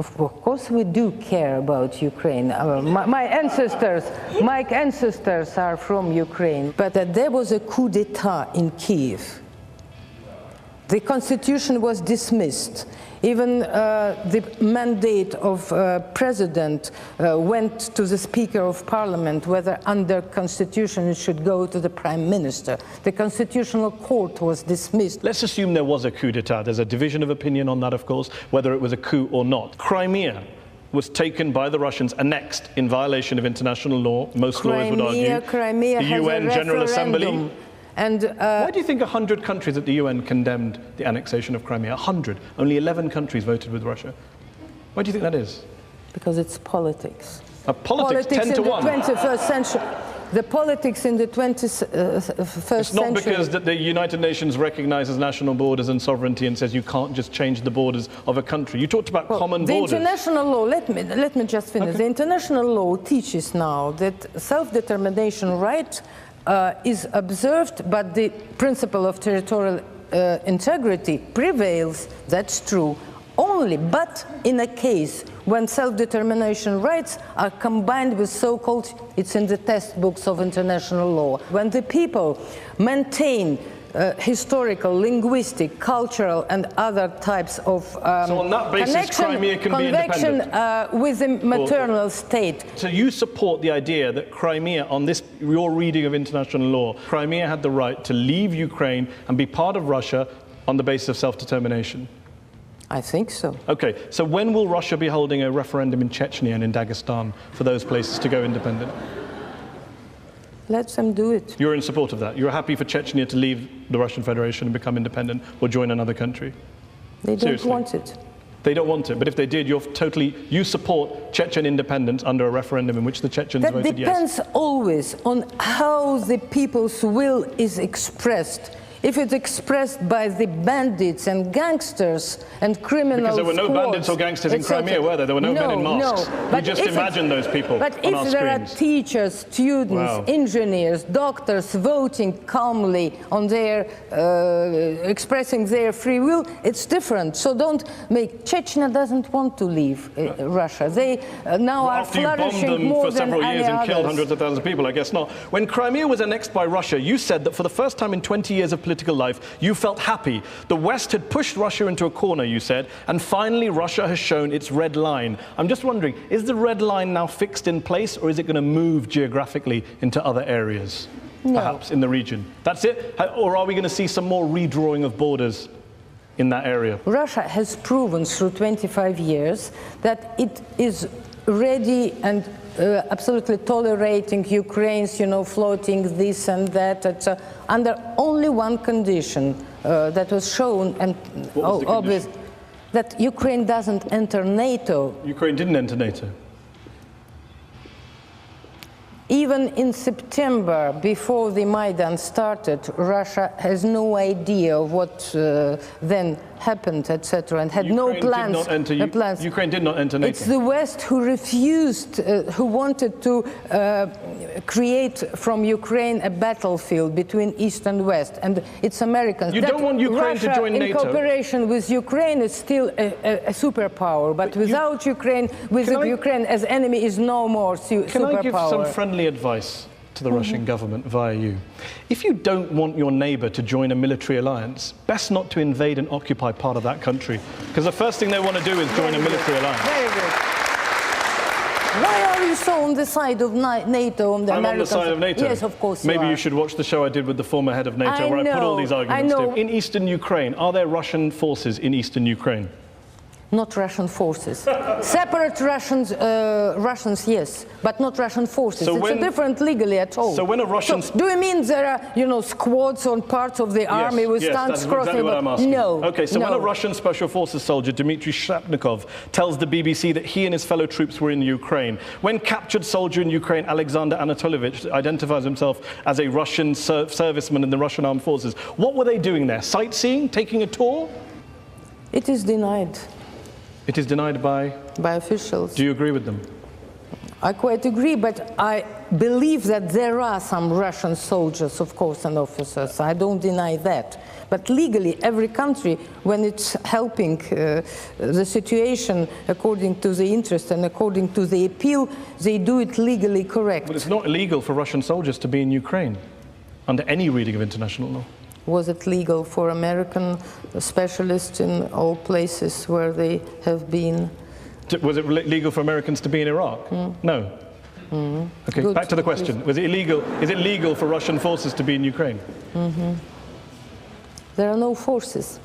Of course we do care about Ukraine. My ancestors are from Ukraine. But there was a coup d'etat in Kiev. The constitution was dismissed. Even the mandate of president went to the Speaker of Parliament, whether under constitution it should go to the Prime Minister. The Constitutional Court was dismissed. Let's assume there was a coup d'etat. There's a division of opinion on that, of course, whether it was a coup or not. Crimea was taken by the Russians, annexed in violation of international law. Most lawyers would argue. Crimea the has UN a General Assembly. referendum. And, why do you think 100 countries at the UN condemned the annexation of Crimea? 100. Only 11 countries voted with Russia. Why do you think that is? Because it's politics. Politics 10 to 1. In the 21st century. The politics in the 21st century. It's not because that the United Nations recognizes national borders and sovereignty and says you can't just change the borders of a country. You talked about common borders. The international law, let me just finish. Okay. The international law teaches now that self-determination right is observed, but the principle of territorial integrity prevails. That's true. Only, but in a case when self-determination rights are combined with so-called, it's in the textbooks of international law, when the people maintain historical, linguistic, cultural, and other types of so on that basis, Crimea can be independent with the maternal state. So you support the idea that Crimea, on this your reading of international law, Crimea had the right to leave Ukraine and be part of Russia on the basis of self-determination? I think so. Okay, so when will Russia be holding a referendum in Chechnya and in Dagestan for those places to go independent? Let them do it. You're in support of that? You're happy for Chechnya to leave the Russian Federation and become independent or join another country? They don't Seriously? want it. They don't want it, but if they did, you support Chechen independence under a referendum in which the Chechens voted yes. That depends always on how the people's will is expressed. If it's expressed by the bandits and gangsters and criminals, because there were no bandits or gangsters in Crimea, were there? There were no men in masks. No, you just imagine those people but on if our there screens. are teachers, students, engineers, doctors voting calmly on their, expressing their free will, it's different. So don't make, Chechnya doesn't want to leave Russia. They now are flourishing more than any others. After you bombed them for several years and killed hundreds of thousands of people, I guess not. When Crimea was annexed by Russia, you said that for the first time in 20 years of political life, you felt happy. The West had pushed Russia into a corner, you said, and finally Russia has shown its red line. I'm just wondering, is the red line now fixed in place, or is it going to move geographically into other areas, perhaps in the region? That's it? Or are we going to see some more redrawing of borders in that area? Russia has proven through 25 years that it is ready and absolutely tolerating Ukraine's, floating this and that, under only one condition that was shown and obvious, that Ukraine doesn't enter NATO. Ukraine didn't enter NATO. Even in September, before the Maidan started, Russia has no idea of what then happened, etc., and had no plans. Ukraine did not enter NATO. It's the West who refused, who wanted to create from Superpower a battlefield between East and West, and it's Americans. You don't want Ukraine Russia, to join NATO. in cooperation with Ukraine, is still a superpower, but without Ukraine, Ukraine as enemy, is no more superpower. Can I give some friendly advice to the Russian government via you? If you don't want your neighbor to join a military alliance, best not to invade and occupy part of that country, because the first thing they want to do is join a military alliance. Very good. Why are you so on the side of NATO? On the I'm Americans? on the side of NATO. Yes, of course. Maybe you should watch the show I did with the former head of NATO, where I put all these arguments to. In eastern Ukraine, are there Russian forces in eastern Ukraine? Not Russian forces. Separate Russians, yes, but not Russian forces. So it's different legally at all. So when a Russian... do you mean there are, squads on parts of the army with tanks crossing? Exactly what I'm asking. No. Okay, so when a Russian special forces soldier, Dmitry Shapnikov, tells the BBC that he and his fellow troops were in Ukraine, when captured soldier in Ukraine, Alexander Anatolovich, identifies himself as a Russian serviceman in the Russian armed forces, what were they doing there? Sightseeing? Taking a tour? It is denied. It is denied by? By officials. Do you agree with them? I quite agree, but I believe that there are some Russian soldiers, of course, and officers. I don't deny that. But legally, every country, when it's helping the situation according to the interest and according to the appeal, they do it legally correct. But it's not illegal for Russian soldiers to be in Ukraine, under any reading of international law. Was it legal for American specialists in all places where they have been? Was it legal for Americans to be in Iraq? No. Okay, Good. back to the question. Was it illegal? Is it legal for Russian forces to be in Ukraine? There are no forces.